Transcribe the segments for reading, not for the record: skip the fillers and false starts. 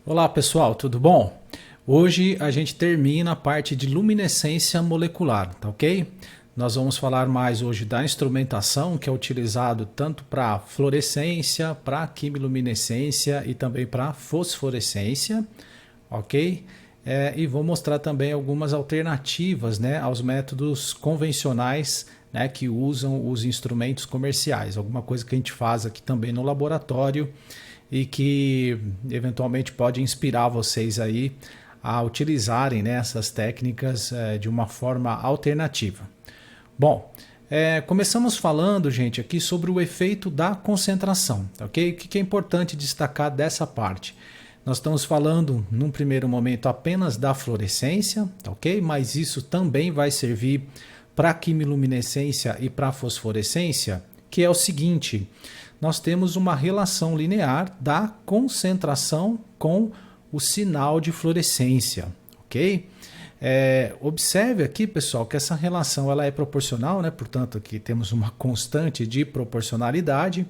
Olá pessoal, tudo bom? Hoje a gente termina a parte de luminescência molecular, tá ok? Nós vamos falar mais hoje da instrumentação que é utilizado tanto para fluorescência, para quimiluminescência e também para fosforescência, ok? E vou mostrar também algumas alternativas, né, aos métodos convencionais, né, que usam os instrumentos comerciais, alguma coisa que a gente faz aqui também no laboratório e que eventualmente pode inspirar vocês aí a utilizarem, né, essas técnicas de uma forma alternativa. Bom, começamos falando, gente, aqui sobre o efeito da concentração, ok? O que é importante destacar dessa parte? Nós estamos falando, num primeiro momento, apenas da fluorescência, ok? Mas isso também vai servir para a quimiluminescência e para a fosforescência, que é o seguinte: nós temos uma relação linear da concentração com o sinal de fluorescência, ok? Observe aqui, pessoal, que essa relação ela é proporcional, né? Portanto, aqui temos uma constante de proporcionalidade.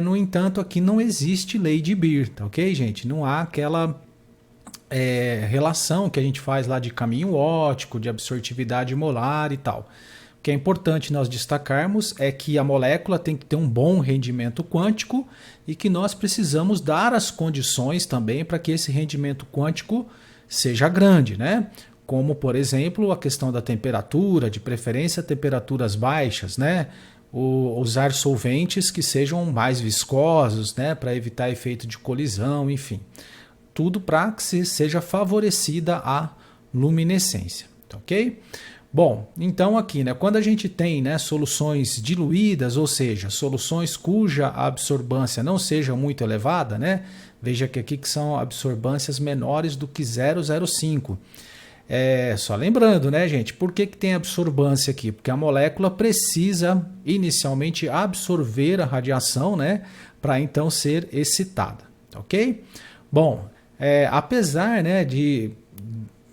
No entanto, aqui não existe lei de Beer, tá ok, gente? Não há aquela relação que a gente faz lá de caminho óptico, de absortividade molar e tal. O que é importante nós destacarmos é que a molécula tem que ter um bom rendimento quântico e que nós precisamos dar as condições também para que esse rendimento quântico seja grande, né? Como, por exemplo, a questão da temperatura, de preferência temperaturas baixas, né? Usar solventes que sejam mais viscosos, né? Para evitar efeito de colisão, enfim. Tudo para que seja favorecida a luminescência, tá ok? Bom, então aqui, né, quando a gente tem, né, soluções diluídas, ou seja, soluções cuja absorbância não seja muito elevada, né, veja que aqui que são absorbâncias menores do que 0,05. Só lembrando, né, gente, por que tem absorbância aqui? Porque a molécula precisa inicialmente absorver a radiação, né, para então ser excitada, ok? Bom, apesar, né, de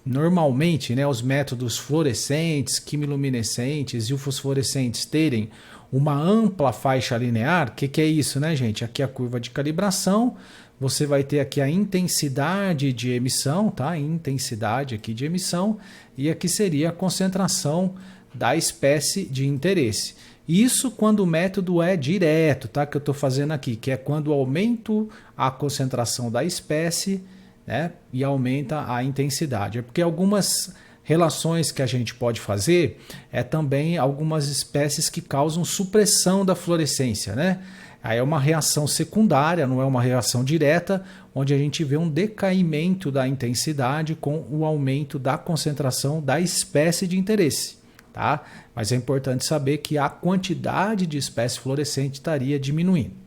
normalmente, né, os métodos fluorescentes, quimiluminescentes e o fosforescentes terem uma ampla faixa linear, o que é isso, né, gente? Aqui a curva de calibração, você vai ter aqui a intensidade de emissão, tá? Intensidade aqui de emissão, e aqui seria a concentração da espécie de interesse. Isso quando o método é direto, tá? Que eu estou fazendo aqui, que é quando eu aumento a concentração da espécie, né, e aumenta a intensidade. É porque algumas relações que a gente pode fazer também algumas espécies que causam supressão da fluorescência, né? Aí é uma reação secundária, não é uma reação direta, onde a gente vê um decaimento da intensidade com o aumento da concentração da espécie de interesse, tá? Mas é importante saber que a quantidade de espécie fluorescente estaria diminuindo.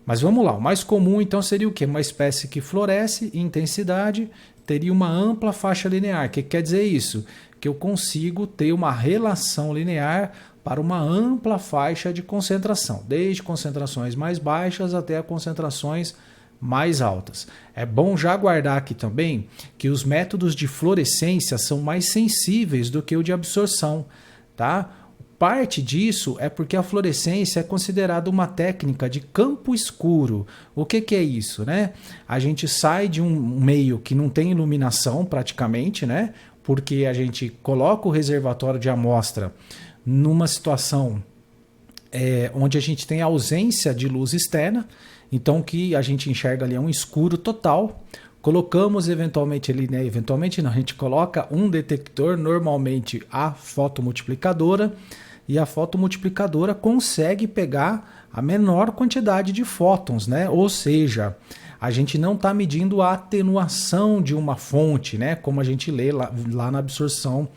Mas vamos lá, o mais comum então seria o quê? Uma espécie que floresce em intensidade, teria uma ampla faixa linear. O que quer dizer isso? Que eu consigo ter uma relação linear para uma ampla faixa de concentração, desde concentrações mais baixas até concentrações mais altas. É bom já guardar aqui também que os métodos de fluorescência são mais sensíveis do que o de absorção, tá? Parte disso é porque a fluorescência é considerada uma técnica de campo escuro. O que é isso, né? A gente sai de um meio que não tem iluminação praticamente, né? Porque a gente coloca o reservatório de amostra numa situação onde a gente tem ausência de luz externa, então o que a gente enxerga ali é um escuro total. Colocamos eventualmente ali, né? Eventualmente não, a gente coloca um detector, normalmente a fotomultiplicadora, e a fotomultiplicadora consegue pegar a menor quantidade de fótons, né? Ou seja, a gente não está medindo a atenuação de uma fonte, né? Como a gente lê lá na absorção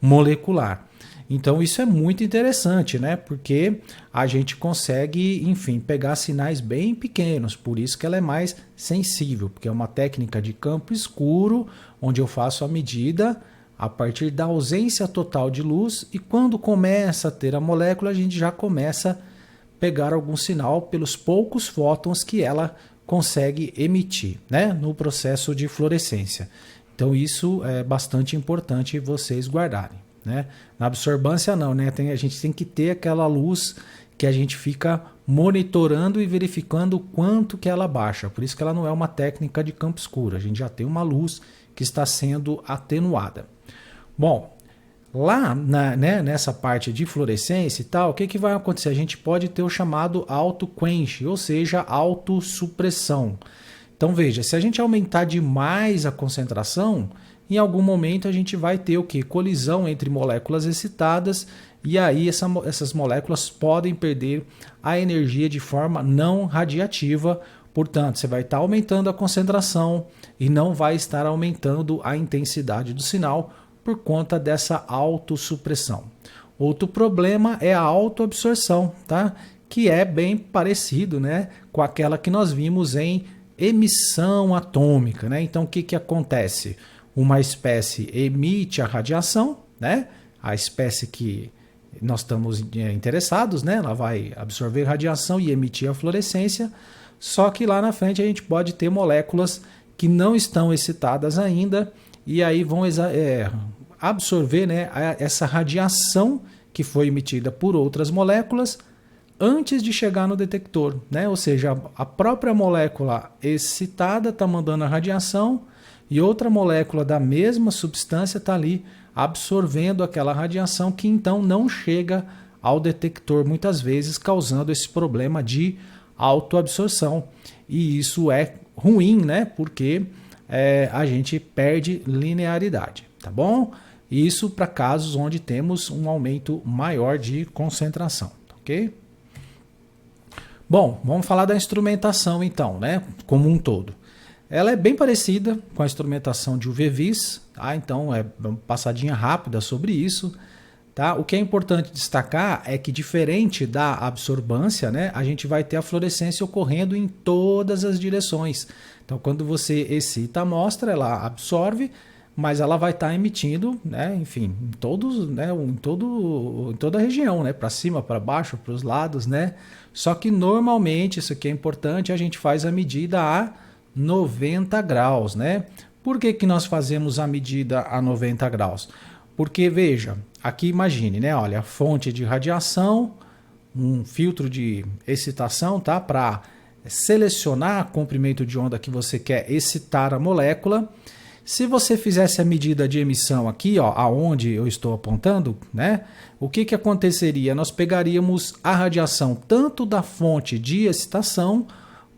molecular. Então isso é muito interessante, né? Porque a gente consegue, enfim, pegar sinais bem pequenos, por isso que ela é mais sensível, porque é uma técnica de campo escuro, onde eu faço a medida a partir da ausência total de luz, e quando começa a ter a molécula, a gente já começa a pegar algum sinal pelos poucos fótons que ela consegue emitir, né, no processo de fluorescência. Então isso é bastante importante vocês guardarem, né? Na absorbância não, né? A gente tem que ter aquela luz que a gente fica monitorando e verificando quanto que ela baixa. Por isso que ela não é uma técnica de campo escuro. A gente já tem uma luz que está sendo atenuada. Bom, lá nessa parte de fluorescência e tal, o que vai acontecer? A gente pode ter o chamado auto-quench, ou seja, autossupressão. Então veja, se a gente aumentar demais a concentração, em algum momento a gente vai ter o que? Colisão entre moléculas excitadas, e aí essas moléculas podem perder a energia de forma não radiativa. Portanto, você vai estar aumentando a concentração e não vai estar aumentando a intensidade do sinal por conta dessa autossupressão. Outro problema é a autoabsorção, tá? Que é bem parecido, né, com aquela que nós vimos em emissão atômica, né? Então, o que acontece? Uma espécie emite a radiação, né? A espécie que nós estamos interessados, né? Ela vai absorver radiação e emitir a fluorescência, só que lá na frente a gente pode ter moléculas que não estão excitadas ainda e aí vão absorver, né, essa radiação que foi emitida por outras moléculas antes de chegar no detector, né? Ou seja, a própria molécula excitada está mandando a radiação e outra molécula da mesma substância está ali absorvendo aquela radiação que então não chega ao detector muitas vezes, causando esse problema de autoabsorção. E isso é ruim, né? Porque a gente perde linearidade, tá bom? Isso para casos onde temos um aumento maior de concentração, ok? Bom, vamos falar da instrumentação então, né? Como um todo. Ela é bem parecida com a instrumentação de UV-Vis, tá? Então é uma passadinha rápida sobre isso. Tá? O que é importante destacar é que, diferente da absorbância, né, a gente vai ter a fluorescência ocorrendo em todas as direções. Então, quando você excita a amostra, ela absorve, mas ela vai estar emitindo, né, enfim, em toda a região, né, para cima, para baixo, para os lados, né. Só que normalmente, isso aqui é importante, a gente faz a medida a 90 graus, né. Por que nós fazemos a medida a 90 graus? Porque, veja, aqui imagine, né? Olha, a fonte de radiação, um filtro de excitação, tá? Para selecionar o comprimento de onda que você quer excitar a molécula. Se você fizesse a medida de emissão aqui, ó, aonde eu estou apontando, né? O que aconteceria? Nós pegaríamos a radiação tanto da fonte de excitação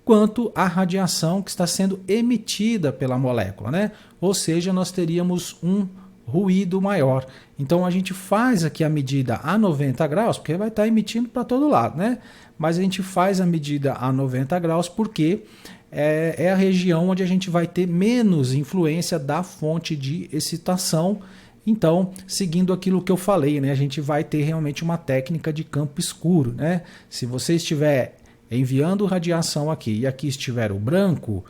quanto a radiação que está sendo emitida pela molécula, né? Ou seja, nós teríamos um ruído maior. Então a gente faz aqui a medida a 90 graus, porque vai estar emitindo para todo lado, né? Mas a gente faz a medida a 90 graus porque é a região onde a gente vai ter menos influência da fonte de excitação. Então, seguindo aquilo que eu falei, né? A gente vai ter realmente uma técnica de campo escuro, né? Se você estiver enviando radiação aqui e aqui estiver o branco,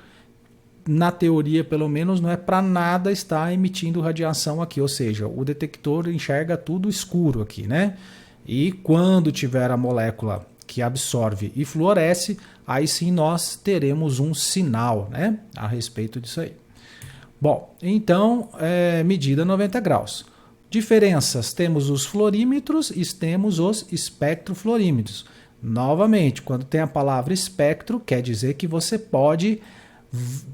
na teoria, pelo menos, não é para nada estar emitindo radiação aqui, ou seja, o detector enxerga tudo escuro aqui, né? E quando tiver a molécula que absorve e fluoresce, aí sim nós teremos um sinal, né, a respeito disso aí. Bom, então, medida 90 graus. Diferenças, temos os fluorímetros e temos os espectrofluorímetros. Novamente, quando tem a palavra espectro, quer dizer que você pode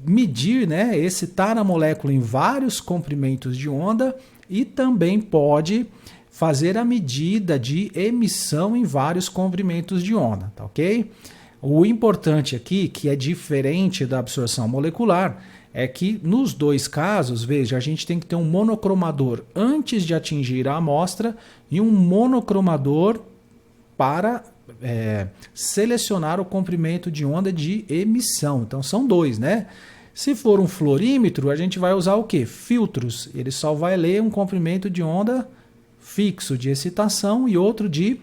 medir, né, excitar a molécula em vários comprimentos de onda e também pode fazer a medida de emissão em vários comprimentos de onda, tá ok? O importante aqui, que é diferente da absorção molecular, é que nos dois casos, veja, a gente tem que ter um monocromador antes de atingir a amostra e um monocromador para selecionar o comprimento de onda de emissão. Então são dois, né? Se for um fluorímetro, a gente vai usar o quê? Filtros. Ele só vai ler um comprimento de onda fixo de excitação e outro de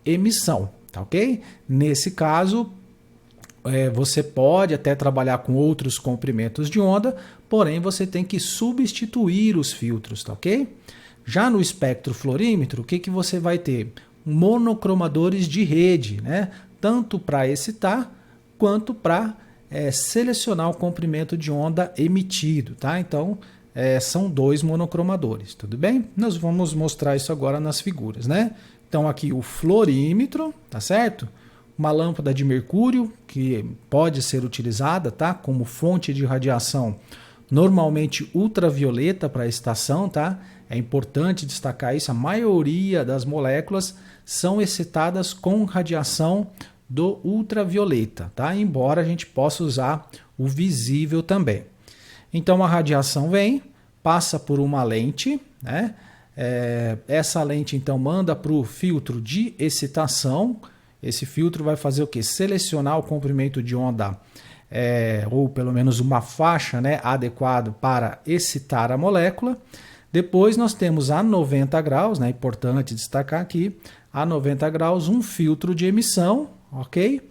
emissão, tá ok? Nesse caso, você pode até trabalhar com outros comprimentos de onda, porém você tem que substituir os filtros, tá ok? Já no espectrofluorímetro, o que você vai ter? Monocromadores de rede, né? Tanto para excitar quanto para selecionar o comprimento de onda emitido, tá? Então, são dois monocromadores, tudo bem? Nós vamos mostrar isso agora nas figuras, né? Então, aqui o fluorímetro, tá certo? uma lâmpada de mercúrio, que pode ser utilizada, tá? Como fonte de radiação, normalmente ultravioleta para a estação, tá? É importante destacar isso, a maioria das moléculas são excitadas com radiação do ultravioleta, tá? Embora a gente possa usar o visível também. Então a radiação vem, passa por uma lente, né? Essa lente então manda para o filtro de excitação. Esse filtro vai fazer o que? Selecionar o comprimento de onda, ou pelo menos uma faixa, né, adequado para excitar a molécula. Depois nós temos a 90 graus, né, importante destacar aqui, a 90 graus um filtro de emissão, ok?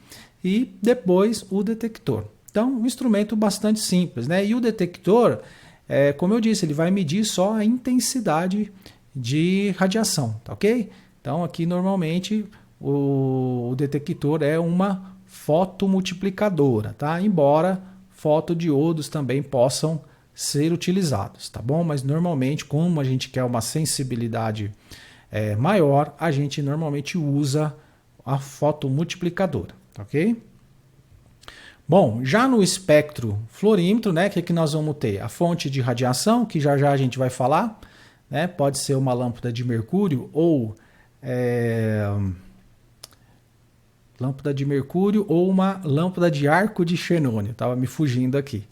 E depois o detector. Então, um instrumento bastante simples, né? E o detector, como eu disse, ele vai medir só a intensidade de radiação, tá ok? Então, aqui normalmente o detector é uma fotomultiplicadora, tá? Embora fotodiodos também possam ser utilizados, tá bom? Mas normalmente, como a gente quer uma sensibilidade maior, a gente normalmente usa a fotomultiplicadora, ok? Bom, já no espectro fluorímetro, né, que nós vamos ter? A fonte de radiação, que já já a gente vai falar, né? Pode ser uma lâmpada de mercúrio ou uma lâmpada de arco de xenônio. Estava me fugindo aqui.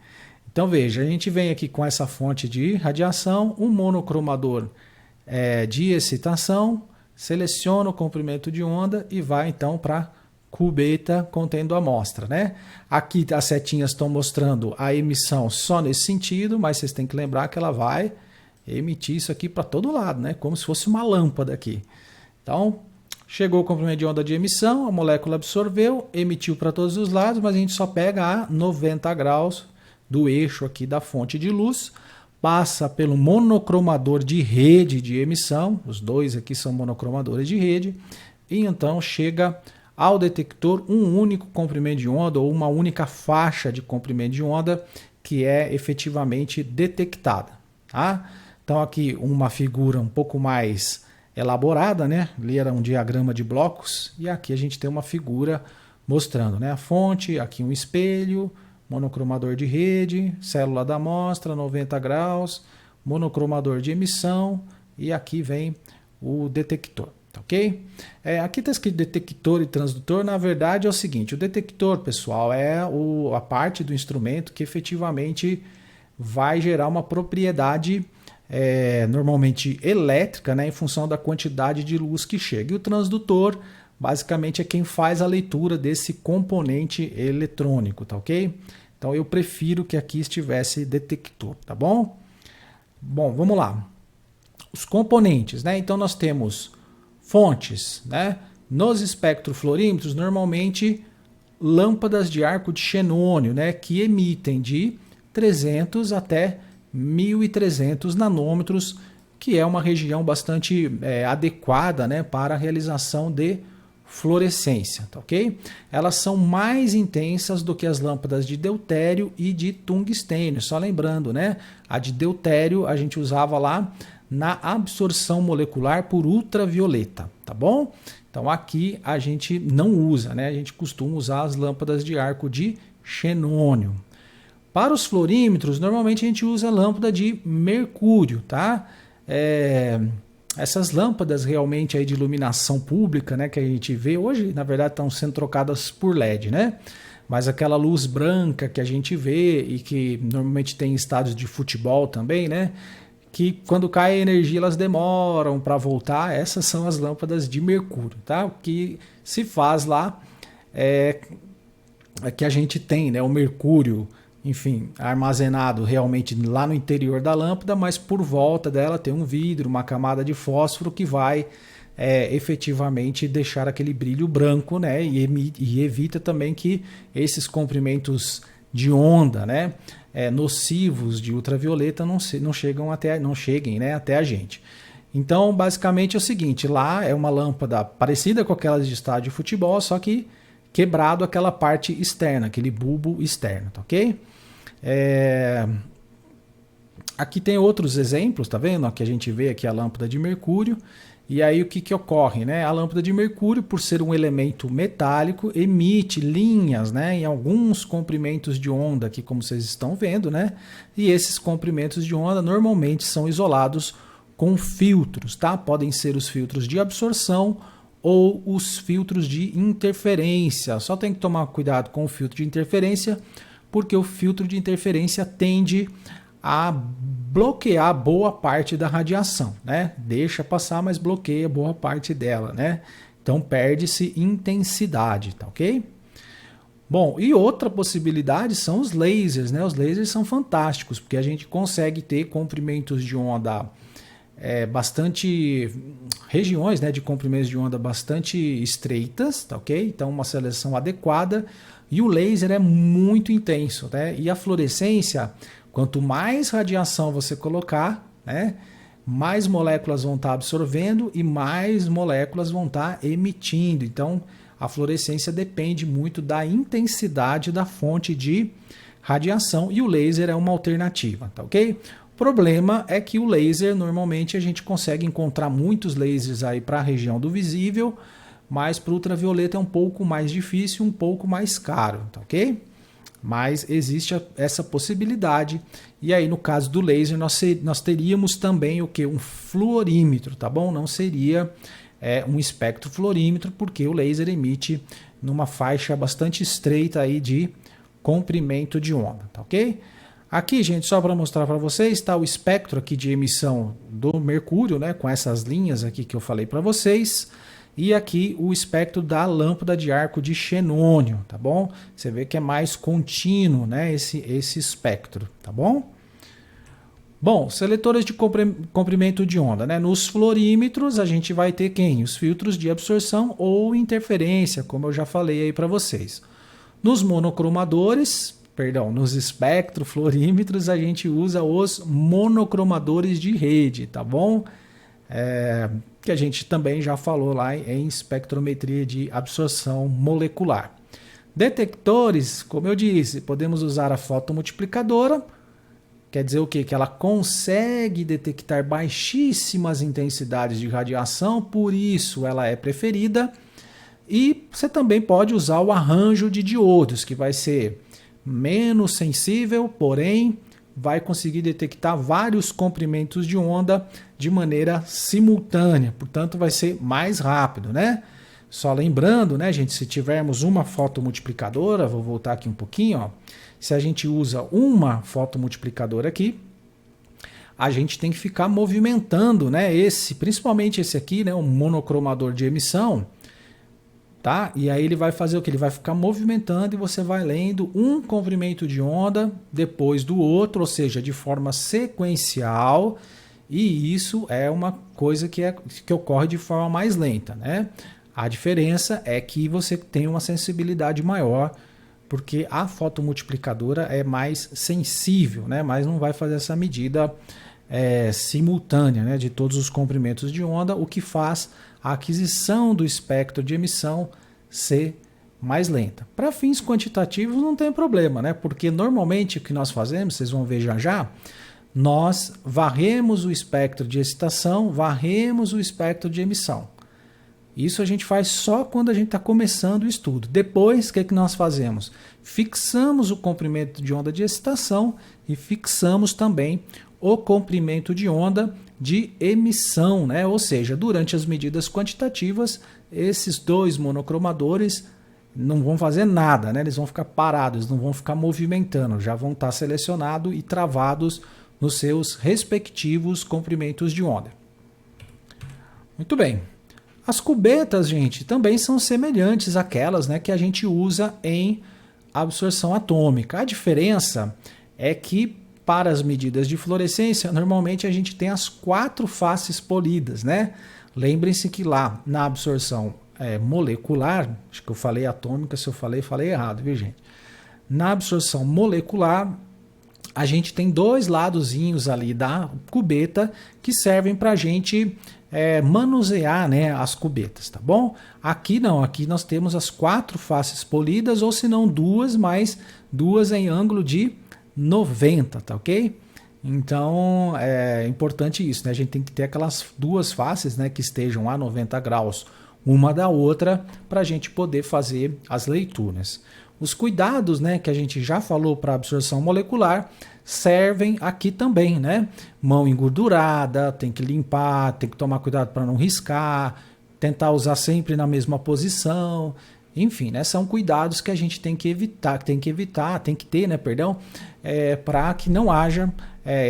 Então veja, a gente vem aqui com essa fonte de radiação, um monocromador de excitação, seleciona o comprimento de onda e vai então para cubeta contendo a amostra, né? Aqui as setinhas estão mostrando a emissão só nesse sentido, mas vocês têm que lembrar que ela vai emitir isso aqui para todo lado, né? Como se fosse uma lâmpada aqui. Então, chegou o comprimento de onda de emissão, a molécula absorveu, emitiu para todos os lados, mas a gente só pega a 90 graus do eixo aqui da fonte de luz, passa pelo monocromador de rede de emissão, os dois aqui são monocromadores de rede, e então chega ao detector um único comprimento de onda ou uma única faixa de comprimento de onda que é efetivamente detectada, tá? Então aqui uma figura um pouco mais elaborada, né? Ali era um diagrama de blocos e aqui a gente tem uma figura mostrando, né, a fonte, aqui um espelho, monocromador de rede, célula da amostra, 90 graus, monocromador de emissão e aqui vem o detector. Ok? Aqui está escrito detector e transdutor, na verdade é o seguinte, o detector, pessoal, é a parte do instrumento que efetivamente vai gerar uma propriedade normalmente elétrica, né, em função da quantidade de luz que chega. E o transdutor, basicamente, é quem faz a leitura desse componente eletrônico, tá ok? Então eu prefiro que aqui estivesse detector, tá bom? Bom, vamos lá. Os componentes, né? Então nós temos fontes, né? Nos espectrofluorímetros, normalmente lâmpadas de arco de xenônio, né? Que emitem de 300 até 1.300 nanômetros, que é uma região bastante adequada, né? Para a realização de fluorescência, tá ok? Elas são mais intensas do que as lâmpadas de deutério e de tungstênio, só lembrando, né? A de deutério a gente usava lá na absorção molecular por ultravioleta, tá bom? Então aqui a gente não usa, né? A gente costuma usar as lâmpadas de arco de xenônio. Para os fluorímetros, normalmente a gente usa lâmpada de mercúrio, tá? Essas lâmpadas realmente aí de iluminação pública, né, que a gente vê hoje, na verdade estão sendo trocadas por LED, né? Mas aquela luz branca que a gente vê e que normalmente tem em estádios de futebol também, né? Que quando cai a energia elas demoram para voltar, essas são as lâmpadas de mercúrio, tá? O que se faz lá é que a gente tem, né, o mercúrio, enfim, armazenado realmente lá no interior da lâmpada, mas por volta dela tem um vidro, uma camada de fósforo que vai efetivamente deixar aquele brilho branco, né? E evita também que esses comprimentos de onda, né, nocivos de ultravioleta não cheguem, né, até a gente. Então, basicamente é o seguinte, lá é uma lâmpada parecida com aquelas de estádio de futebol, só que quebrado aquela parte externa, aquele bulbo externo, tá ok? Aqui tem outros exemplos, tá vendo? Aqui a gente vê aqui a lâmpada de mercúrio E aí o que ocorre, né? A lâmpada de mercúrio, por ser um elemento metálico, emite linhas, né, em alguns comprimentos de onda aqui, como vocês estão vendo, né? E esses comprimentos de onda normalmente são isolados com filtros, tá? Podem ser os filtros de absorção ou os filtros de interferência. Só tem que tomar cuidado com o filtro de interferência, porque o filtro de interferência tende a bloquear boa parte da radiação, né? Deixa passar, mas bloqueia boa parte dela, né? Então perde-se intensidade, tá ok? Bom, e outra possibilidade são os lasers, né? Os lasers são fantásticos, porque a gente consegue ter comprimentos de onda regiões, né, de comprimentos de onda bastante estreitas, tá ok? Então uma seleção adequada, e o laser é muito intenso, né? E a fluorescência, quanto mais radiação você colocar, né, mais moléculas vão estar absorvendo e mais moléculas vão estar emitindo. Então a fluorescência depende muito da intensidade da fonte de radiação, e o laser é uma alternativa, tá ok? O problema é que o laser, normalmente a gente consegue encontrar muitos lasers aí para a região do visível, mas para o ultravioleta é um pouco mais difícil, um pouco mais caro, tá ok? Mas existe essa possibilidade, e aí no caso do laser nós teríamos também o que? Um fluorímetro, tá bom? Não seria um espectrofluorímetro, porque o laser emite numa faixa bastante estreita aí de comprimento de onda, tá ok? Aqui, gente, só para mostrar para vocês, está o espectro aqui de emissão do mercúrio, né, com essas linhas aqui que eu falei para vocês, e aqui o espectro da lâmpada de arco de xenônio, tá bom? Você vê que é mais contínuo, né, esse espectro, tá bom? Bom, seletores de comprimento de onda, né? Nos fluorímetros a gente vai ter quem? Os filtros de absorção ou interferência, como eu já falei aí para vocês. Nos monocromadores, nos espectrofluorímetros, a gente usa os monocromadores de rede, tá bom? Que a gente também já falou lá em espectrometria de absorção molecular. Detectores, como eu disse, podemos usar a fotomultiplicadora, quer dizer o quê? Que ela consegue detectar baixíssimas intensidades de radiação, por isso ela é preferida. E você também pode usar o arranjo de diodos, que vai ser menos sensível, porém vai conseguir detectar vários comprimentos de onda de maneira simultânea, portanto vai ser mais rápido, né? Só lembrando, né, gente, se tivermos uma fotomultiplicadora, vou voltar aqui um pouquinho, ó, se a gente usa uma fotomultiplicadora aqui, a gente tem que ficar movimentando, né, principalmente esse aqui, né, um monocromador de emissão, tá? E aí ele vai fazer o que? Ele vai ficar movimentando e você vai lendo um comprimento de onda depois do outro, ou seja, de forma sequencial, e isso é uma coisa que ocorre de forma mais lenta, né? A diferença é que você tem uma sensibilidade maior, porque a fotomultiplicadora é mais sensível, né? Mas não vai fazer essa medida simultânea, né, de todos os comprimentos de onda, o que faz a aquisição do espectro de emissão ser mais lenta. Para fins quantitativos não tem problema, né? Porque normalmente o que nós fazemos, vocês vão ver já já, nós varremos o espectro de excitação, varremos o espectro de emissão. Isso a gente faz só quando a gente está começando o estudo. Depois, o que nós fazemos? Fixamos o comprimento de onda de excitação e fixamos também o comprimento de onda de emissão, né? Ou seja, durante as medidas quantitativas, esses dois monocromadores não vão fazer nada, né? Eles vão ficar parados, não vão ficar movimentando, já vão estar selecionados e travados nos seus respectivos comprimentos de onda. Muito bem. As cubetas, gente, também são semelhantes àquelas, né, que a gente usa em absorção atômica. A diferença é que para as medidas de fluorescência, normalmente a gente tem as 4 faces polidas, né? Lembrem-se que lá na absorção molecular, acho que eu falei atômica, se eu falei errado, viu, gente? Na absorção molecular, a gente tem 2 ladozinhos ali da cubeta que servem para a gente manusear, né, as cubetas, tá bom? Aqui não, aqui nós temos as 4 faces polidas, ou se não 2, mas 2 em ângulo de 90, tá ok? Então é importante isso, né? A gente tem que ter aquelas duas faces, né, que estejam a 90 graus uma da outra para a gente poder fazer as leituras. Os cuidados, né, que a gente já falou para absorção molecular servem aqui também, né? Mão engordurada, tem que limpar, tem que tomar cuidado para não riscar, tentar usar sempre na mesma posição. Enfim, né, são cuidados que a gente tem que evitar, tem que ter, né, perdão, para que não haja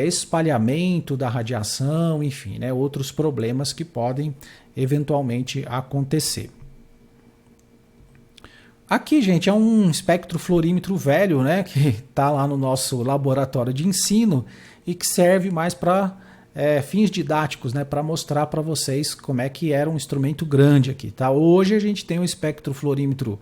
espalhamento da radiação, enfim, né, outros problemas que podem eventualmente acontecer. Aqui, gente, é um espectrofluorímetro velho, né, que está lá no nosso laboratório de ensino e que serve mais para fins didáticos, né, para mostrar para vocês como é que era um instrumento grande aqui, tá? Hoje a gente tem um espectrofluorímetro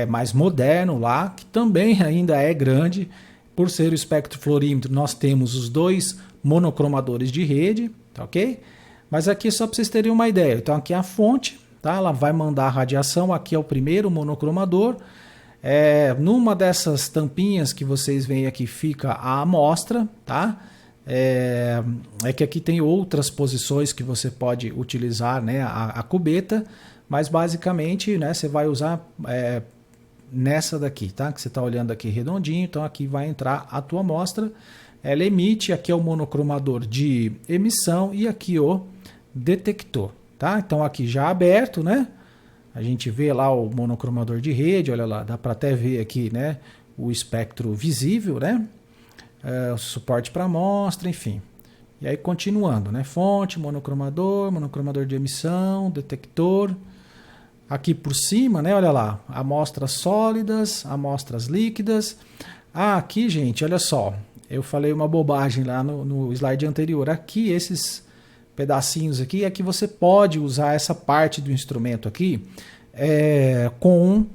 mais moderno lá, que também ainda é grande. Por ser o espectrofluorímetro, nós temos os dois monocromadores de rede, tá ok? Mas aqui só para vocês terem uma ideia. Então aqui é a fonte, tá? Ela vai mandar a radiação, aqui é o primeiro monocromador. Numa dessas tampinhas que vocês veem aqui fica a amostra, tá? Que aqui tem outras posições que você pode utilizar, né, a cubeta, mas basicamente, né, você vai usar nessa daqui, tá? Que você está olhando aqui redondinho, então aqui vai entrar a tua amostra. Ela emite, aqui é o monocromador de emissão e aqui o detector, tá? Então aqui já aberto, né? A gente vê lá o monocromador de rede, olha lá, dá para até ver aqui, né, o espectro visível, né? O suporte para amostra, enfim. E aí continuando, né? Fonte, monocromador de emissão, detector. Aqui por cima, né? Olha lá, amostras sólidas, amostras líquidas. Aqui, gente, olha só. Eu falei uma bobagem lá no slide anterior. Aqui, esses pedacinhos aqui, é que você pode usar essa parte do instrumento aqui com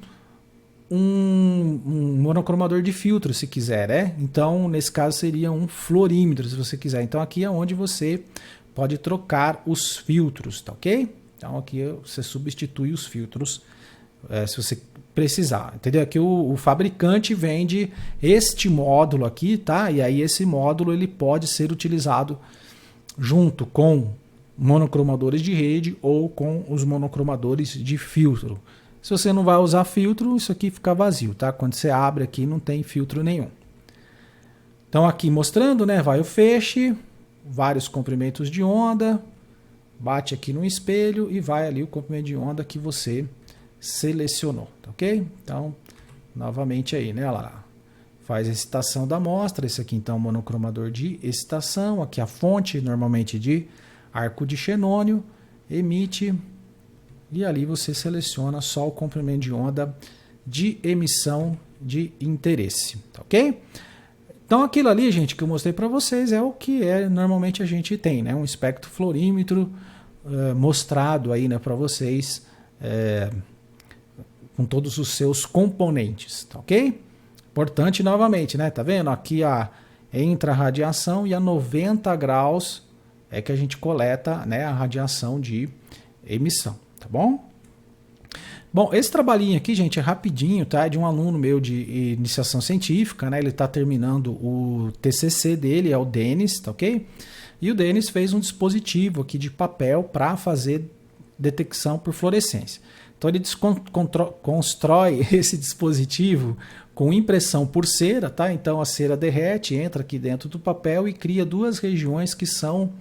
um monocromador de filtro, se quiser, né? Então, nesse caso, seria um fluorímetro, se você quiser. Então, aqui é onde você pode trocar os filtros, tá ok? Então, aqui você substitui os filtros se você precisar, entendeu? Aqui o fabricante vende este módulo aqui, tá? E aí esse módulo ele pode ser utilizado junto com monocromadores de rede ou com os monocromadores de filtro. Se você não vai usar filtro, isso aqui fica vazio, tá? Quando você abre aqui, não tem filtro nenhum. Então aqui mostrando, né? Vai o feixe, vários comprimentos de onda, bate aqui no espelho e vai ali o comprimento de onda que você selecionou, tá ok? Então, novamente aí, né? Olha lá. Faz a excitação da amostra. Esse aqui, então, é o monocromador de excitação. Aqui a fonte, normalmente de arco de xenônio, emite. E ali você seleciona só o comprimento de onda de emissão de interesse, tá ok? Então aquilo ali, gente, que eu mostrei para vocês é o que normalmente a gente tem, né? Um espectrofluorímetro mostrado aí, né, para vocês com todos os seus componentes, tá ok? Importante novamente, né? Tá vendo? Aqui entra a radiação e a 90 graus é que a gente coleta, né, a radiação de emissão. Tá bom? Bom, esse trabalhinho aqui, gente, é rapidinho, tá? É de um aluno meu de iniciação científica, né? Ele está terminando o TCC dele, é o Denis, tá ok? E o Denis fez um dispositivo aqui de papel para fazer detecção por fluorescência. Então ele constrói esse dispositivo com impressão por cera, tá? Então a cera derrete, entra aqui dentro do papel e cria duas regiões que são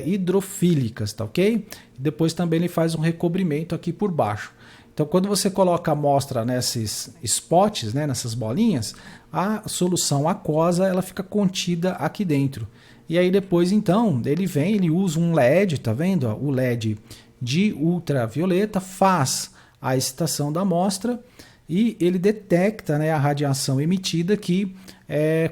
hidrofílicas, tá ok? Depois também ele faz um recobrimento aqui por baixo. Então quando você coloca a amostra nesses spots, né, nessas bolinhas, a solução aquosa ela fica contida aqui dentro. E aí depois então ele usa um LED, tá vendo? O LED de ultravioleta faz a excitação da amostra e ele detecta, né, a radiação emitida aqui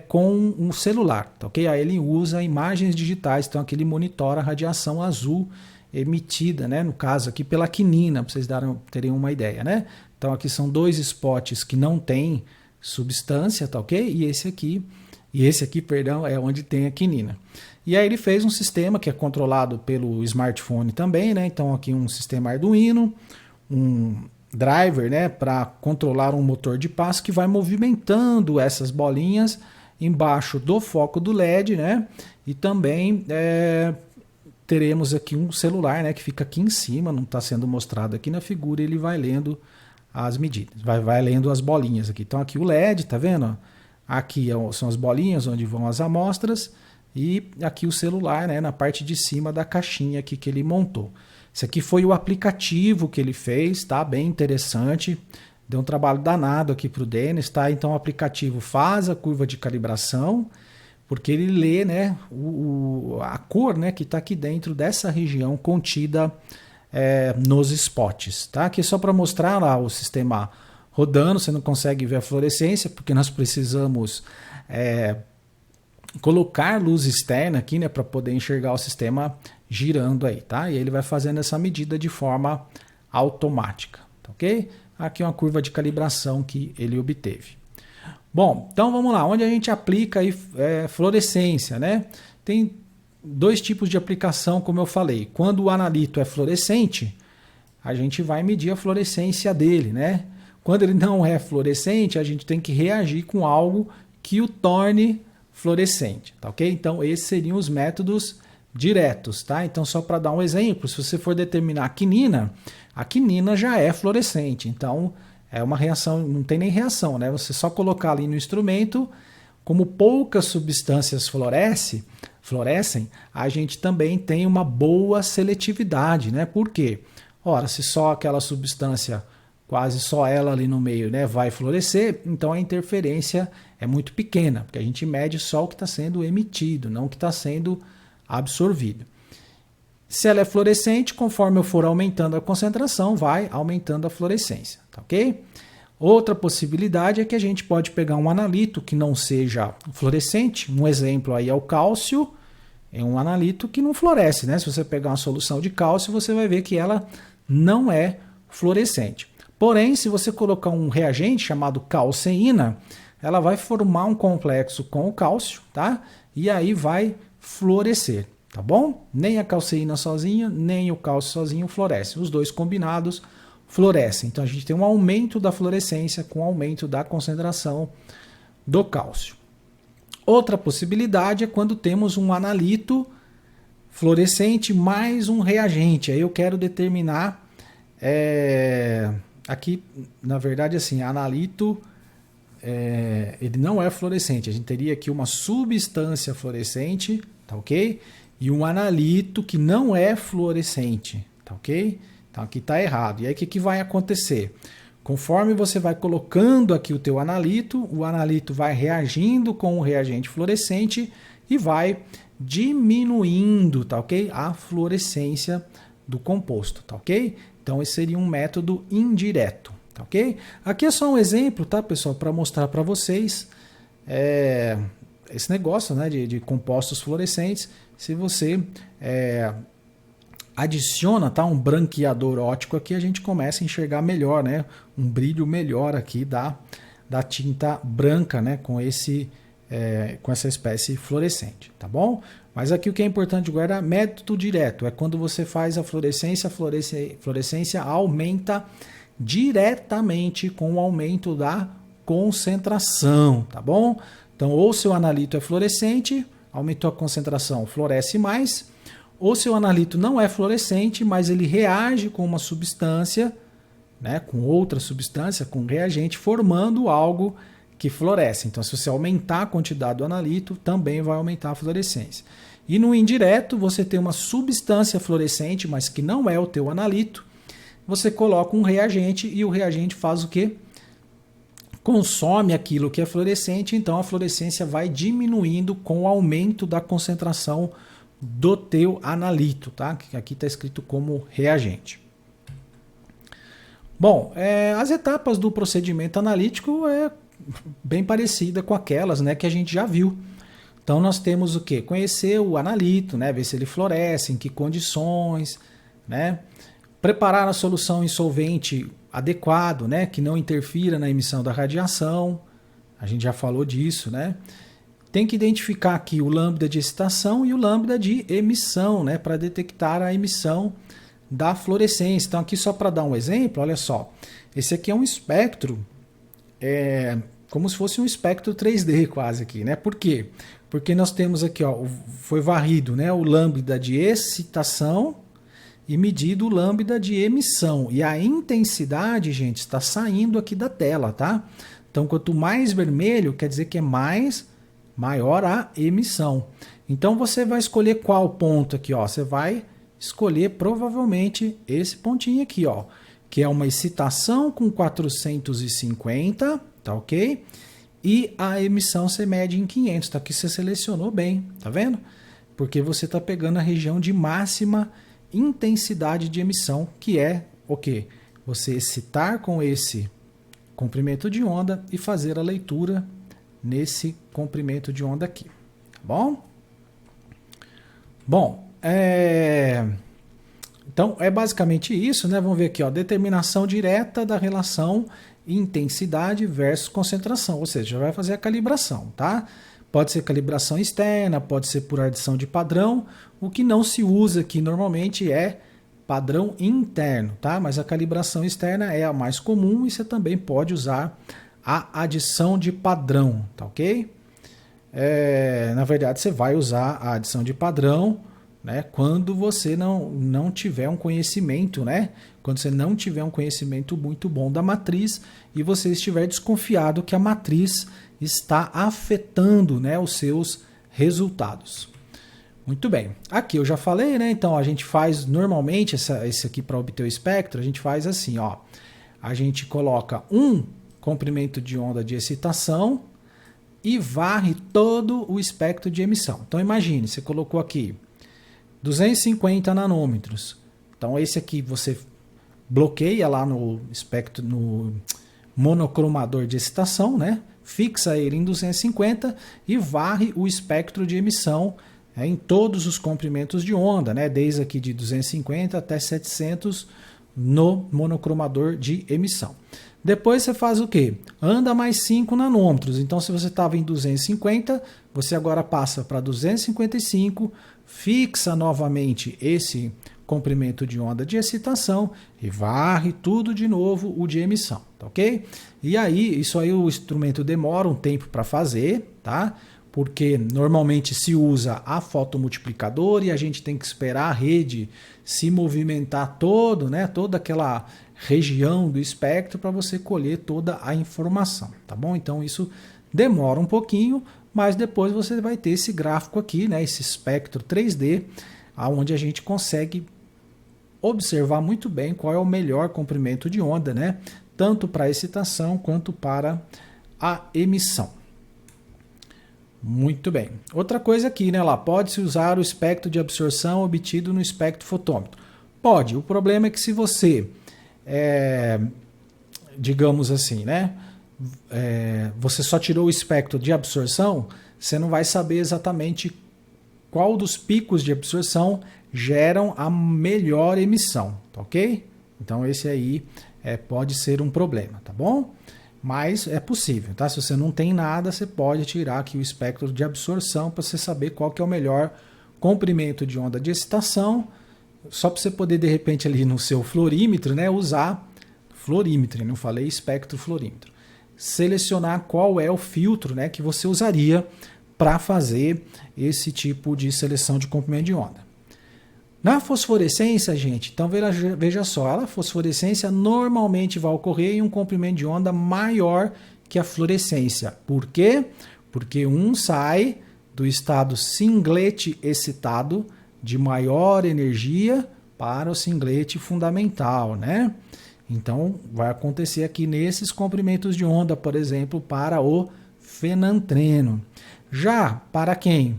com um celular, tá ok? Aí ele usa imagens digitais, então aqui ele monitora a radiação azul emitida, né, no caso aqui pela quinina, para vocês terem uma ideia, né? Então aqui são dois spots que não tem substância, tá ok? E esse aqui, perdão, é onde tem a quinina. E aí ele fez um sistema que é controlado pelo smartphone também, né? Então aqui um sistema Arduino, um driver, né, para controlar um motor de passo que vai movimentando essas bolinhas embaixo do foco do LED, né? E também teremos aqui um celular, né, que fica aqui em cima, não está sendo mostrado aqui na figura, ele vai lendo as medidas, vai lendo as bolinhas aqui. Então aqui o LED, tá vendo? Aqui são as bolinhas onde vão as amostras e aqui o celular, né, na parte de cima da caixinha aqui que ele montou. Esse aqui foi o aplicativo que ele fez, tá? Bem interessante. Deu um trabalho danado aqui para o Denis, tá? Então o aplicativo faz a curva de calibração, porque ele lê, né, a cor, né, que está aqui dentro dessa região contida nos spots, tá? Aqui é só para mostrar lá o sistema rodando, você não consegue ver a fluorescência, porque nós precisamos colocar luz externa aqui, né, para poder enxergar o sistema girando aí, tá? E ele vai fazendo essa medida de forma automática, tá, ok? Aqui uma curva de calibração que ele obteve. Bom, então vamos lá, onde a gente aplica aí, fluorescência, né? Tem dois tipos de aplicação, como eu falei. Quando o analito é fluorescente, a gente vai medir a fluorescência dele, né? Quando ele não é fluorescente, a gente tem que reagir com algo que o torne fluorescente, tá, ok? Então esses seriam os métodos diretos, tá? Então só para dar um exemplo, se você for determinar a quinina já é fluorescente, então é uma reação, não tem nem reação, né? Você só colocar ali no instrumento, como poucas substâncias fluorescem, a gente também tem uma boa seletividade, né? Por quê? Ora, se só aquela substância, quase só ela ali no meio, né, vai fluorescer, então a interferência é muito pequena, porque a gente mede só o que está sendo emitido, não o que está sendo absorvido. Se ela é fluorescente, conforme eu for aumentando a concentração, vai aumentando a fluorescência, tá, ok? Outra possibilidade é que a gente pode pegar um analito que não seja fluorescente. Um exemplo aí é o cálcio, é um analito que não fluoresce, né? Se você pegar uma solução de cálcio, você vai ver que ela não é fluorescente. Porém, se você colocar um reagente chamado calceína, ela vai formar um complexo com o cálcio, tá? E aí vai fluorescer. Tá bom? Nem a calceína sozinha, nem o cálcio sozinho fluoresce. Os dois combinados fluorescem. Então a gente tem um aumento da fluorescência com o aumento da concentração do cálcio. Outra possibilidade é quando temos um analito fluorescente mais um reagente. Aí eu quero determinar, aqui na verdade assim, analito, ele não é fluorescente. A gente teria aqui uma substância fluorescente, tá, ok? E um analito que não é fluorescente, tá, ok? Então aqui está errado. E aí o que vai acontecer? Conforme você vai colocando aqui o teu analito, o analito vai reagindo com o reagente fluorescente e vai diminuindo, tá, ok? A fluorescência do composto, tá, ok? Então esse seria um método indireto, tá, ok? Aqui é só um exemplo, tá, pessoal, para mostrar para vocês esse negócio, né, de compostos fluorescentes. Se você adiciona, tá, um branqueador óptico aqui, a gente começa a enxergar melhor, né, um brilho melhor aqui da tinta branca, né, com essa espécie fluorescente, tá bom? Mas aqui o que é importante guardar, método direto, é quando você faz a fluorescência aumenta diretamente com o aumento da concentração, tá bom? Então, ou seu analito é fluorescente, aumentou a concentração, fluoresce mais, ou seu analito não é fluorescente, mas ele reage com uma substância, né, com outra substância, com reagente, formando algo que fluoresce. Então, se você aumentar a quantidade do analito, também vai aumentar a fluorescência. E no indireto, você tem uma substância fluorescente, mas que não é o teu analito, você coloca um reagente e o reagente faz o quê? Consome aquilo que é fluorescente, então a fluorescência vai diminuindo com o aumento da concentração do teu analito, tá? Que aqui está escrito como reagente. Bom, as etapas do procedimento analítico é bem parecida com aquelas, né, que a gente já viu. Então nós temos o quê? Conhecer o analito, né, ver se ele floresce, em que condições, né? Preparar a solução em solvente adequado, né, que não interfira na emissão da radiação. A gente já falou disso, né? Tem que identificar aqui o lambda de excitação e o lambda de emissão, né, para detectar a emissão da fluorescência. Então aqui só para dar um exemplo, olha só. Esse aqui é um espectro como se fosse um espectro 3D quase aqui, né? Por quê? Porque nós temos aqui, ó, foi varrido, né, o lambda de excitação e medido o lambda de emissão. E a intensidade, gente, está saindo aqui da tela, tá? Então, quanto mais vermelho, quer dizer que é maior a emissão. Então, você vai escolher qual ponto aqui, ó? Você vai escolher provavelmente esse pontinho aqui, ó, que é uma excitação com 450, tá ok? E a emissão você mede em 500, tá? Aqui você selecionou bem, tá vendo? Porque você está pegando a região de máxima intensidade de emissão, que é o quê? Você excitar com esse comprimento de onda e fazer a leitura nesse comprimento de onda aqui, tá bom? Bom, então é basicamente isso, né? Vamos ver aqui, ó, determinação direta da relação intensidade versus concentração, ou seja, já vai fazer a calibração, tá? Pode ser calibração externa, pode ser por adição de padrão. O que não se usa aqui normalmente é padrão interno, tá? Mas a calibração externa é a mais comum e você também pode usar a adição de padrão, tá ok? Na verdade, você vai usar a adição de padrão, né, quando você não tiver um conhecimento, né? Quando você não tiver um conhecimento muito bom da matriz e você estiver desconfiado que a matriz está afetando, né, os seus resultados. Muito bem. Aqui eu já falei, né? Então a gente faz normalmente esse aqui para obter o espectro, a gente faz assim, ó. A gente coloca um comprimento de onda de excitação e varre todo o espectro de emissão. Então imagine, você colocou aqui 250 nanômetros. Então esse aqui você bloqueia lá no espectro, no monocromador de excitação, né? Fixa ele em 250 e varre o espectro de emissão em todos os comprimentos de onda, né? Desde aqui de 250 até 700 no monocromador de emissão. Depois você faz o quê? Anda mais 5 nanômetros. Então, se você estava em 250, você agora passa para 255, fixa novamente esse comprimento de onda de excitação e varre tudo de novo o de emissão, tá ok? E aí, isso aí o instrumento demora um tempo para fazer, tá? Porque normalmente se usa a fotomultiplicador e a gente tem que esperar a rede se movimentar todo, né? Toda aquela região do espectro para você colher toda a informação, tá bom? Então isso demora um pouquinho, mas depois você vai ter esse gráfico aqui, né? Esse espectro 3D, onde a gente consegue observar muito bem qual é o melhor comprimento de onda, né? Tanto para excitação quanto para a emissão. Muito bem. Outra coisa aqui, né? Lá pode-se usar o espectro de absorção obtido no espectrofotômetro. Pode. O problema é que se você, digamos assim, né? Você só tirou o espectro de absorção, você não vai saber exatamente qual dos picos de absorção geram a melhor emissão, tá ok? Então esse aí pode ser um problema, tá bom? Mas é possível, tá? Se você não tem nada, você pode tirar aqui o espectro de absorção para você saber qual que é o melhor comprimento de onda de excitação, só para você poder, de repente, ali no seu fluorímetro, né, usar fluorímetro, não falei espectrofluorímetro. Selecionar qual é o filtro, né, que você usaria para fazer esse tipo de seleção de comprimento de onda. Na fosforescência, gente, então veja só, a fosforescência normalmente vai ocorrer em um comprimento de onda maior que a fluorescência. Por quê? Porque um sai do estado singlete excitado de maior energia para o singlete fundamental, né? Então, vai acontecer aqui nesses comprimentos de onda, por exemplo, para o fenantreno. Já para quem?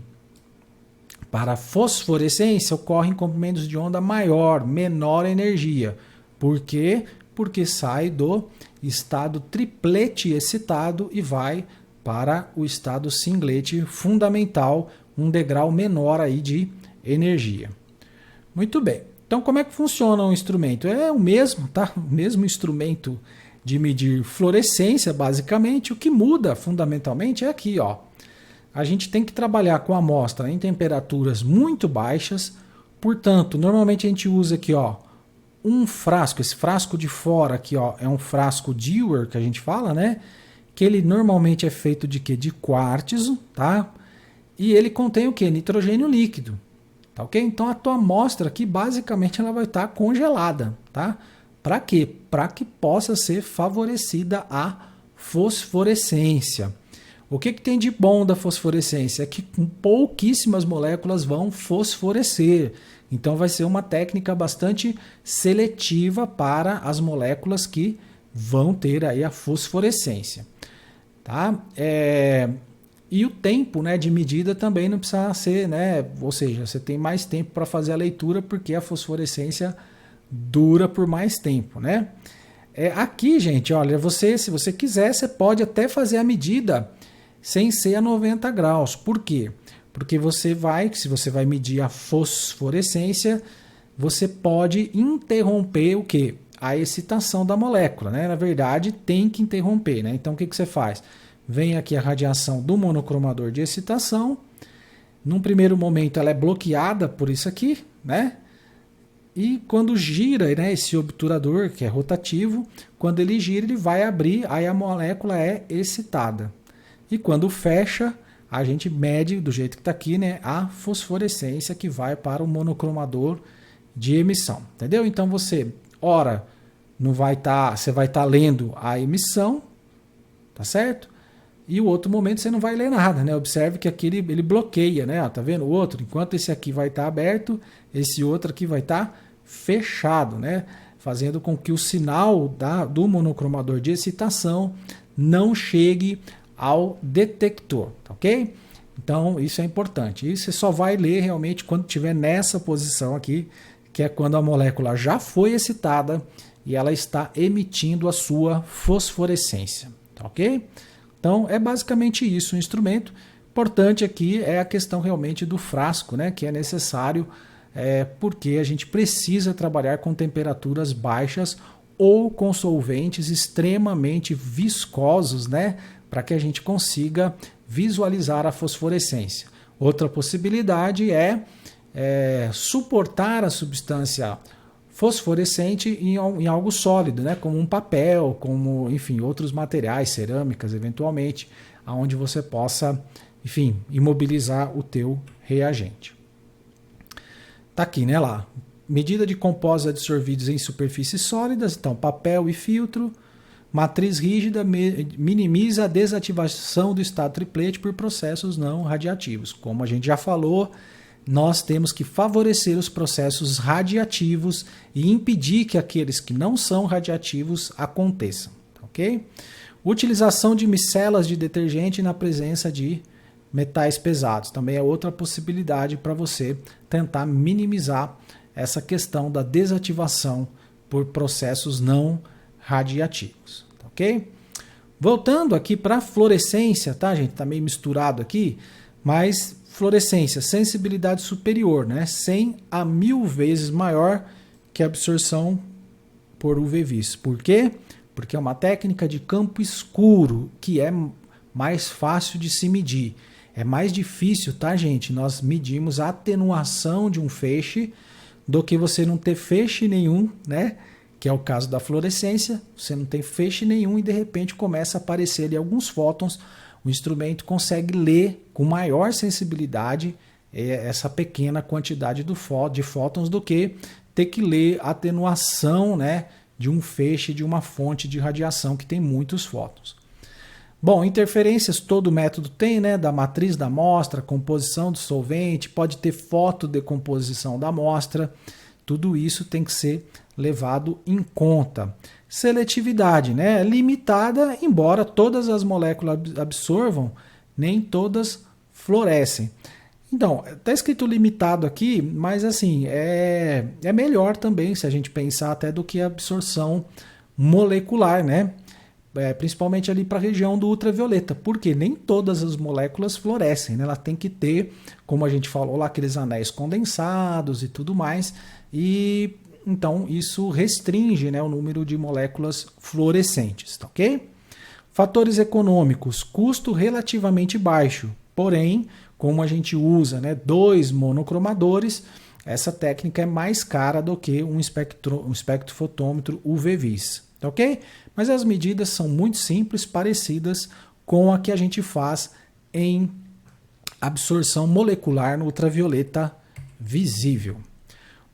Para a fosforescência, ocorrem comprimentos de onda menor energia. Por quê? Porque sai do estado triplete excitado e vai para o estado singlete fundamental, um degrau menor aí de energia. Muito bem. Então, como é que funciona o instrumento? É o mesmo, tá? O mesmo instrumento de medir fluorescência, basicamente. O que muda fundamentalmente é aqui, ó. A gente tem que trabalhar com a amostra em temperaturas muito baixas, portanto, normalmente a gente usa aqui, ó, um frasco, esse frasco de fora aqui, ó, é um frasco Dewar que a gente fala, né? que ele normalmente é feito de quê? De quartzo, tá? E ele contém o quê? Nitrogênio líquido, tá ok? Então a tua amostra aqui, basicamente, ela vai estar congelada, tá? Para quê? Para que possa ser favorecida a fosforescência. O que tem de bom da fosforescência? É que pouquíssimas moléculas vão fosforescer. Então vai ser uma técnica bastante seletiva para as moléculas que vão ter aí a fosforescência. Tá? E o tempo, né, de medida também não precisa ser, né, ou seja, você tem mais tempo para fazer a leitura porque a fosforescência dura por mais tempo, né? Aqui, gente, olha, se você quiser, você pode até fazer a medida sem ser a 90 graus. Por quê? Porque se você vai medir a fosforescência, você pode interromper o quê? A excitação da molécula, né? Na verdade, tem que interromper, né? Então, o que você faz? Vem aqui a radiação do monocromador de excitação. Num primeiro momento, ela é bloqueada por isso aqui, né? E quando gira, né, esse obturador, que é rotativo, quando ele gira, ele vai abrir, aí a molécula é excitada. E quando fecha, a gente mede, do jeito que está aqui, né, a fosforescência que vai para o monocromador de emissão. Entendeu? Então você, você vai estar lendo a emissão, tá certo? E o outro momento você não vai ler nada, né? Observe que aqui ele bloqueia, né? Tá vendo o outro? Enquanto esse aqui vai estar aberto, esse outro aqui vai estar fechado, né? Fazendo com que o sinal do monocromador de excitação não chegue ao detector, tá ok? Então isso é importante. E você só vai ler realmente quando estiver nessa posição aqui, que é quando a molécula já foi excitada e ela está emitindo a sua fosforescência, tá ok? Então é basicamente isso o instrumento. Importante aqui é a questão realmente do frasco, né, que é necessário porque a gente precisa trabalhar com temperaturas baixas ou com solventes extremamente viscosos, né, para que a gente consiga visualizar a fosforescência. Outra possibilidade é suportar a substância fosforescente em algo sólido, né, como um papel, como, enfim, outros materiais, cerâmicas, eventualmente, aonde você possa, enfim, imobilizar o teu reagente. Tá aqui, né, lá. Medida de compostos adsorvidos em superfícies sólidas, então papel e filtro. Matriz rígida minimiza a desativação do estado triplete por processos não radiativos. Como a gente já falou, nós temos que favorecer os processos radiativos e impedir que aqueles que não são radiativos aconteçam, ok? Utilização de micelas de detergente na presença de metais pesados também é outra possibilidade para você tentar minimizar essa questão da desativação por processos não radiativos, ok? Voltando aqui para a fluorescência, tá, gente? Tá meio misturado aqui, mas fluorescência, sensibilidade superior, né? 100 a 1000 vezes maior que a absorção por UV-Vis. Por quê? Porque é uma técnica de campo escuro que é mais fácil de se medir. É mais difícil, tá, gente? Nós medimos a atenuação de um feixe do que você não ter feixe nenhum, né? Que é o caso da fluorescência. Você não tem feixe nenhum e de repente começa a aparecer ali alguns fótons. O instrumento consegue ler com maior sensibilidade essa pequena quantidade de fótons do que ter que ler a atenuação, né, de um feixe de uma fonte de radiação que tem muitos fótons. Bom, interferências todo método tem, né, da matriz da amostra, composição do solvente, pode ter fotodecomposição da amostra, tudo isso tem que ser levado em conta. Seletividade, né, limitada, embora todas as moléculas absorvam, nem todas fluorescem. Então, está escrito limitado aqui, mas assim, é melhor também se a gente pensar até do que a absorção molecular, né? Principalmente ali para a região do ultravioleta, porque nem todas as moléculas fluorescem, né? Ela tem que ter, como a gente falou lá, aqueles anéis condensados e tudo mais, e então isso restringe, né, o número de moléculas fluorescentes, tá ok? Fatores econômicos, custo relativamente baixo, porém, como a gente usa, né, 2 monocromadores, essa técnica é mais cara do que um espectrofotômetro UV-Vis. tá ok? Mas as medidas são muito simples, parecidas com a que a gente faz em absorção molecular no ultravioleta visível.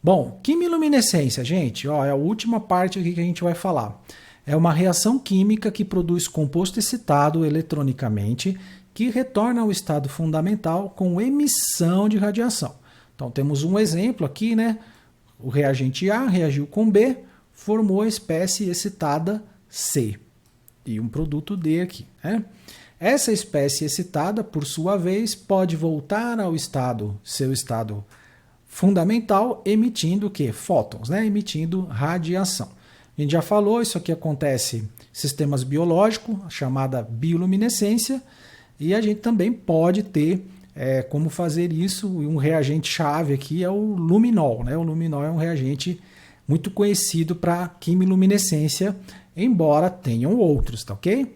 Bom, quimiluminescência, gente, ó, é a última parte aqui que a gente vai falar. É uma reação química que produz composto excitado eletronicamente que retorna ao estado fundamental com emissão de radiação. Então temos um exemplo aqui, né? O reagente A reagiu com B, formou a espécie excitada C e um produto D aqui, né? Essa espécie excitada, por sua vez, pode voltar ao seu estado fundamental, emitindo o quê? Fótons, né? Emitindo radiação. A gente já falou, isso aqui acontece em sistemas biológicos, chamada bioluminescência, e a gente também pode ter como fazer isso. Um reagente chave aqui é o luminol, né? O luminol é um reagente muito conhecido para quimiluminescência, embora tenham outros, tá ok?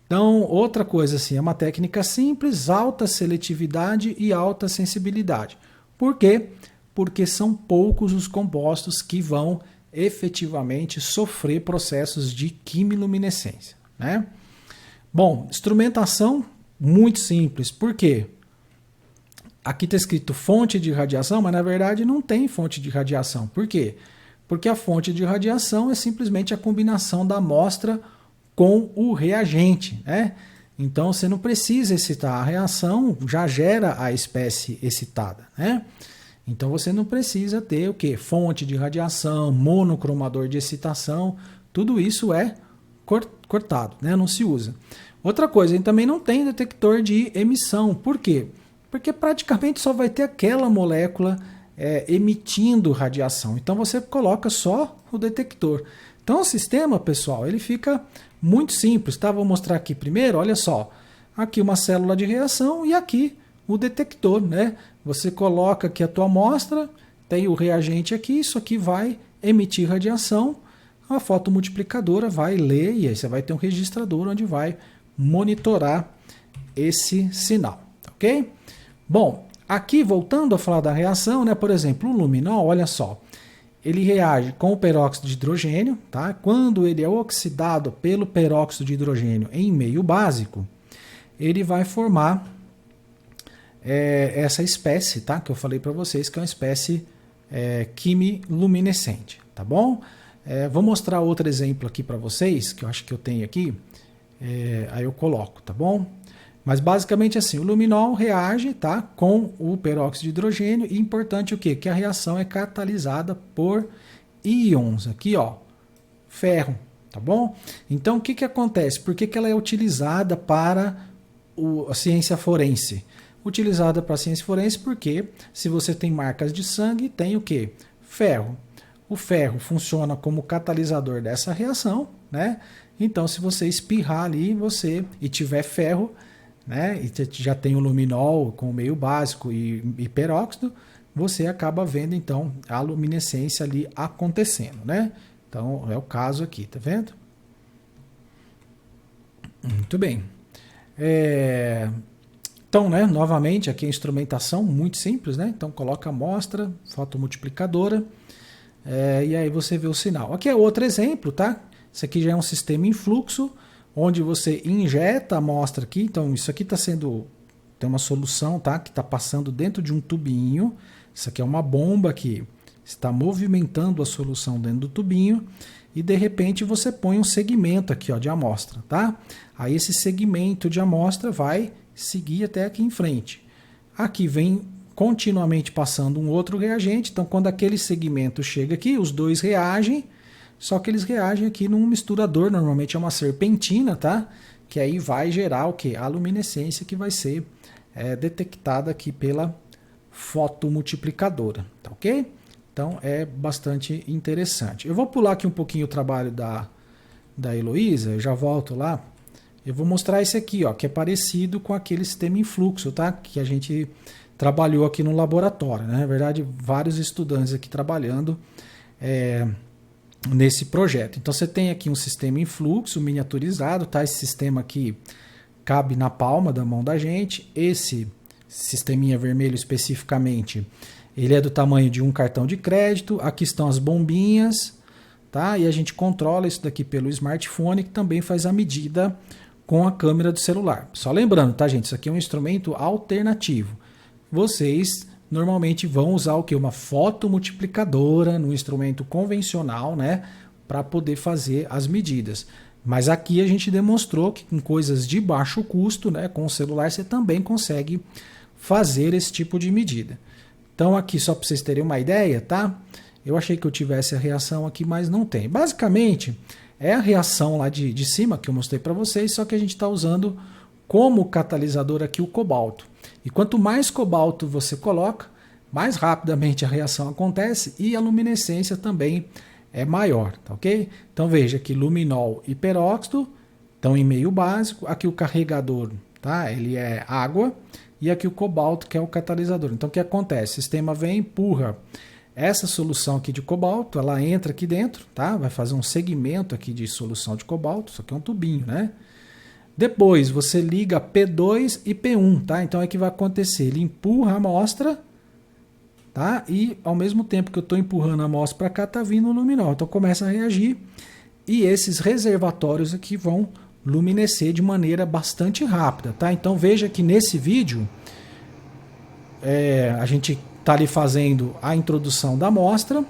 Então, outra coisa assim, é uma técnica simples, alta seletividade e alta sensibilidade. Por quê? Porque são poucos os compostos que vão efetivamente sofrer processos de quimiluminescência, né? Bom, instrumentação muito simples. Por quê? Aqui está escrito fonte de radiação, mas na verdade não tem fonte de radiação. Por quê? Porque a fonte de radiação é simplesmente a combinação da amostra com o reagente, né? Então você não precisa excitar, a reação já gera a espécie excitada, né? Então você não precisa ter o que? Fonte de radiação, monocromador de excitação, tudo isso é cortado, né? Não se usa. Outra coisa, a gente também não tem detector de emissão. Por quê? Porque praticamente só vai ter aquela molécula emitindo radiação. Então você coloca só o detector. Então o sistema, pessoal, ele fica muito simples, tá? Vou mostrar aqui primeiro, olha só. Aqui uma célula de reação e aqui o detector, né? Você coloca aqui a tua amostra, tem o reagente aqui, isso aqui vai emitir radiação, a fotomultiplicadora vai ler e aí você vai ter um registrador onde vai monitorar esse sinal, ok? Bom, aqui voltando a falar da reação, né? Por exemplo, o luminol, olha só, ele reage com o peróxido de hidrogênio, tá? Quando ele é oxidado pelo peróxido de hidrogênio em meio básico, ele vai formar essa espécie, tá? Que eu falei para vocês que é uma espécie quimiluminescente, tá bom? Vou mostrar outro exemplo aqui para vocês, que eu acho que eu tenho aqui, aí eu coloco, tá bom? Mas basicamente assim, o luminol reage, tá, com o peróxido de hidrogênio e importante o quê? Que a reação é catalisada por íons, aqui ó, ferro, tá bom? Então o que que acontece? Por que que ela é utilizada para a ciência forense? Utilizada para a ciência forense porque se você tem marcas de sangue, tem o quê? Ferro. O ferro funciona como catalisador dessa reação, né? Então se você espirrar ali e tiver ferro, né, e já tem o luminol com o meio básico e peróxido, você acaba vendo então a luminescência ali acontecendo, né? Então é o caso aqui, tá vendo? Muito bem. Então, né, novamente aqui a instrumentação muito simples, né? Então coloca a amostra, fotomultiplicadora, e aí você vê o sinal. Aqui é outro exemplo, tá? Isso aqui já é um sistema em fluxo, onde você injeta a amostra aqui. Então isso aqui tem uma solução, tá, que está passando dentro de um tubinho. Isso aqui é uma bomba que está movimentando a solução dentro do tubinho e de repente você põe um segmento aqui, ó, de amostra, tá? Aí esse segmento de amostra vai seguir até aqui em frente. Aqui vem continuamente passando um outro reagente. Então quando aquele segmento chega aqui, os dois reagem. Só que eles reagem aqui num misturador, normalmente é uma serpentina, tá? Que aí vai gerar o quê? A luminescência que vai ser detectada aqui pela fotomultiplicadora, tá ok? Então é bastante interessante. Eu vou pular aqui um pouquinho o trabalho da Heloísa, eu já volto lá. Eu vou mostrar esse aqui, ó, que é parecido com aquele sistema em fluxo, tá? Que a gente trabalhou aqui no laboratório, né? Na verdade, vários estudantes aqui trabalhando nesse projeto. Então você tem aqui um sistema em fluxo miniaturizado, tá? Esse sistema aqui cabe na palma da mão da gente. Esse sisteminha vermelho especificamente, ele é do tamanho de um cartão de crédito. Aqui estão as bombinhas, tá? E a gente controla isso daqui pelo smartphone, que também faz a medida com a câmera do celular. Só lembrando, tá, gente? Isso aqui é um instrumento alternativo. Vocês normalmente vão usar o que? Uma fotomultiplicadora no instrumento convencional, né? Para poder fazer as medidas. Mas aqui a gente demonstrou que com coisas de baixo custo, né? Com o celular você também consegue fazer esse tipo de medida. Então aqui só para vocês terem uma ideia, tá? Eu achei que eu tivesse a reação aqui, mas não tem. Basicamente é a reação lá de cima que eu mostrei para vocês, só que a gente está usando como catalisador aqui o cobalto. E quanto mais cobalto você coloca, mais rapidamente a reação acontece e a luminescência também é maior, tá ok? Então veja aqui luminol e peróxido estão em meio básico. Aqui o carregador, tá? Ele é água. E aqui o cobalto, que é o catalisador. Então o que acontece? O sistema vem e empurra essa solução aqui de cobalto, ela entra aqui dentro, tá? Vai fazer um segmento aqui de solução de cobalto, isso aqui é um tubinho, né? Depois você liga P2 e P1, tá? Então é que vai acontecer, ele empurra a amostra, tá? E ao mesmo tempo que eu estou empurrando a amostra para cá, tá vindo o luminol. Então começa a reagir e esses reservatórios aqui vão luminescer de maneira bastante rápida, tá? Então veja que nesse vídeo a gente está ali fazendo a introdução da amostra.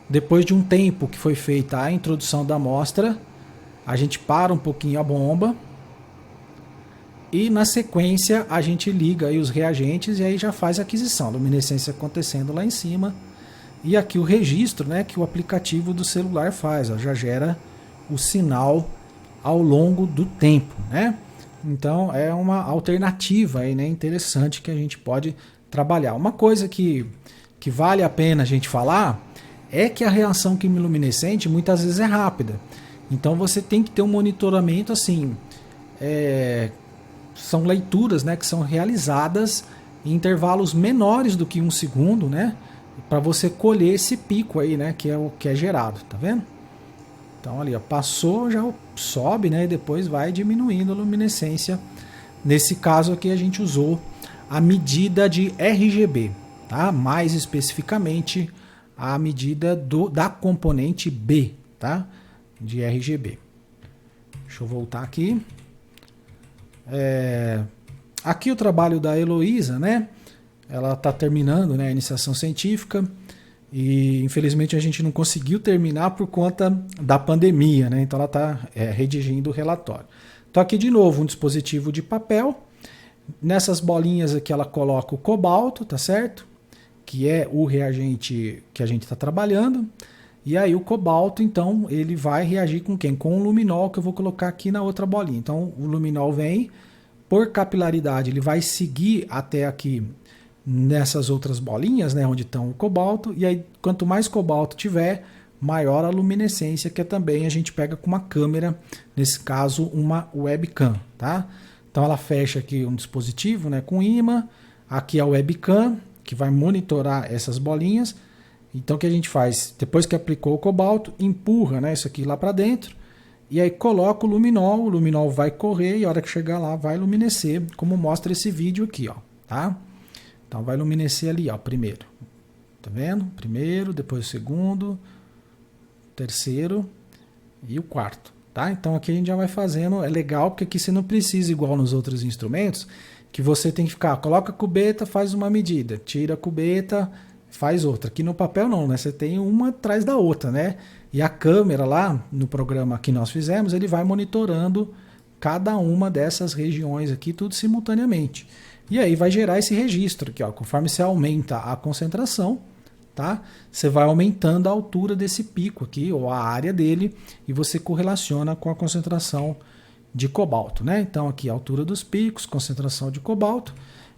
Depois de um tempo que foi feita a introdução da amostra, a gente para um pouquinho a bomba e na sequência a gente liga aí os reagentes e aí já faz a aquisição, a luminescência acontecendo lá em cima e aqui o registro, né, que o aplicativo do celular faz, ó, já gera o sinal ao longo do tempo, né? Então é uma alternativa aí, né, interessante que a gente pode trabalhar. Uma coisa que vale a pena a gente falar é que a reação quimiluminescente muitas vezes é rápida. Então você tem que ter um monitoramento assim, são leituras, né, que são realizadas em intervalos menores do que 1 segundo, né, para você colher esse pico aí, né, que é o que é gerado, tá vendo? Então ali, ó, passou, já sobe, né, e depois vai diminuindo a luminescência. Nesse caso aqui a gente usou a medida de RGB, tá? Mais especificamente a medida da componente B, tá? De RGB. Deixa eu voltar aqui. Aqui o trabalho da Heloísa, né? Ela está terminando, né, a iniciação científica e infelizmente a gente não conseguiu terminar por conta da pandemia, né? Então ela está redigindo o relatório. Então aqui de novo um dispositivo de papel. Nessas bolinhas aqui ela coloca o cobalto, tá certo? Que é o reagente que a gente está trabalhando. E aí o cobalto, então, ele vai reagir com quem? Com o luminol que eu vou colocar aqui na outra bolinha. Então o luminol vem, por capilaridade, ele vai seguir até aqui nessas outras bolinhas, né, onde estão o cobalto. E aí quanto mais cobalto tiver, maior a luminescência, que também a gente pega com uma câmera, nesse caso uma webcam, tá? Então ela fecha aqui um dispositivo, né, com imã, aqui a webcam, que vai monitorar essas bolinhas. Então o que a gente faz? Depois que aplicou o cobalto, empurra, né, isso aqui lá para dentro, e aí coloca o luminol vai correr e a hora que chegar lá vai luminescer, como mostra esse vídeo aqui, ó, tá? Então vai luminescer ali, ó, primeiro. Tá vendo? Primeiro, depois o segundo, terceiro e o quarto. Tá? Então aqui a gente já vai fazendo, é legal porque aqui você não precisa, igual nos outros instrumentos, que você tem que ficar, coloca a cubeta, faz uma medida, tira a cubeta, faz outra. Aqui no papel não, né? Você tem uma atrás da outra, né? E a câmera lá, no programa que nós fizemos, ele vai monitorando cada uma dessas regiões aqui, tudo simultaneamente. E aí vai gerar esse registro aqui, ó, conforme você aumenta a concentração, tá? Você vai aumentando a altura desse pico aqui, ou a área dele, e você correlaciona com a concentração de cobalto, né? Então aqui a altura dos picos, concentração de cobalto,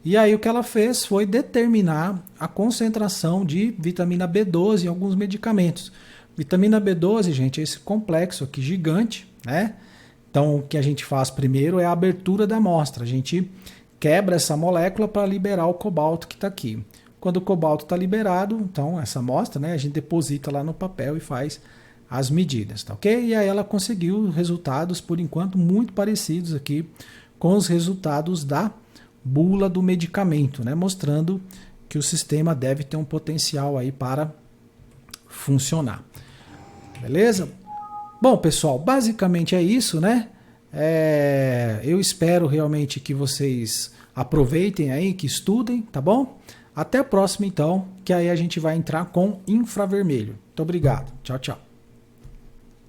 e aí o que ela fez foi determinar a concentração de vitamina B12 em alguns medicamentos. Vitamina B12, gente, é esse complexo aqui gigante, né? Então o que a gente faz primeiro é a abertura da amostra, a gente quebra essa molécula para liberar o cobalto que está aqui. Quando o cobalto está liberado, então essa amostra, né, a gente deposita lá no papel e faz as medidas, tá ok? E aí ela conseguiu resultados, por enquanto, muito parecidos aqui com os resultados da bula do medicamento, né, mostrando que o sistema deve ter um potencial aí para funcionar. beleza? Bom, pessoal, basicamente é isso, né? Eu espero realmente que vocês aproveitem aí, que estudem, tá bom? Até a próxima, então, que aí a gente vai entrar com infravermelho. Muito obrigado. Tchau, tchau.